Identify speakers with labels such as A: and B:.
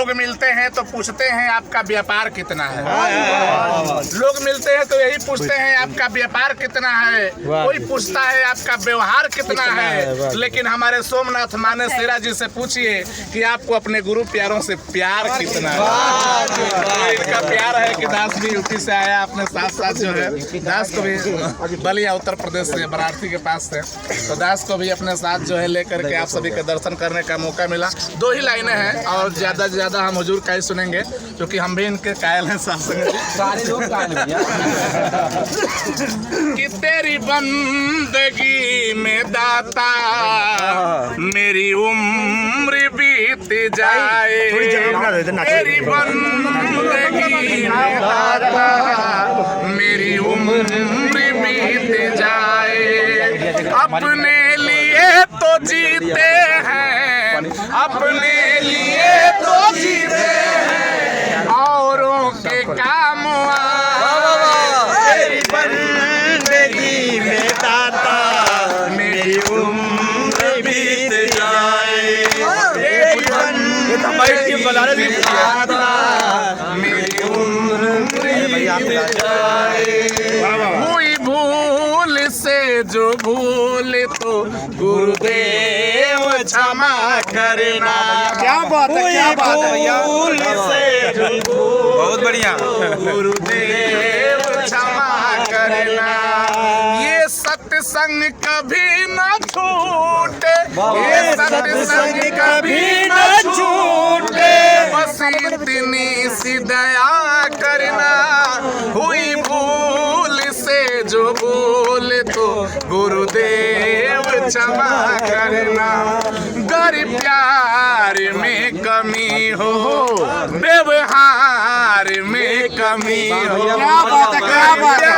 A: लोग मिलते हैं तो पूछते हैं आपका व्यापार कितना है। लोग मिलते हैं तो यही पूछते हैं आपका व्यापार कितना है। कोई पूछता है आपका व्यवहार कितना है। लेकिन हमारे सोमनाथ माने शेरा जी से पूछिए कि आपको अपने गुरु प्यारों से प्यार कितना है। इनका प्यार है कि दास भी यूपी से आया, अपने साथ साथ जो है दास को भी बलिया उत्तर प्रदेश से वाराणसी के पास से, तो दास को भी अपने साथ जो है लेकर के आप सभी के दर्शन करने का मौका मिला। 2 ही लाइनें हैं और ज़्यादा से ज़्यादा हम हुजूर का ही सुनेंगे क्योंकि हम भी इनके कायल हैं। सारे लोग कायल हैं कि तेरी बंदगी में दाता मेरी उम्र बीत जाए, तेरी बंदगी में दाता मेरी उम्र बीत जाए। अपने लिए तो जीते हैं, अपने लिए तो जीते हैं, औरों के काम
B: तेरी बंदगी में दाता मेरी उम्र बीत जाए, तेरी बंदगी में दाता मेरी उम्र बीत जाए।
A: हुई भूल से जो भूल तो गुरुदेव क्षमा करना।
B: क्या बात है, क्या बात है भैया।
A: भूल से जो
B: बहुत बढ़िया।
A: गुरुदेव क्षमा करना। ये सत्संग कभी न छूटे, ये सत्संग कभी न छूटे, बस इतनी सी दया करना। हुई भूल से जो भूल तो गुरुदेव क्षमा करना। गर प्यार में कमी हो, व्यवहार में कमी हो,
B: क्या बात है, क्या बात है।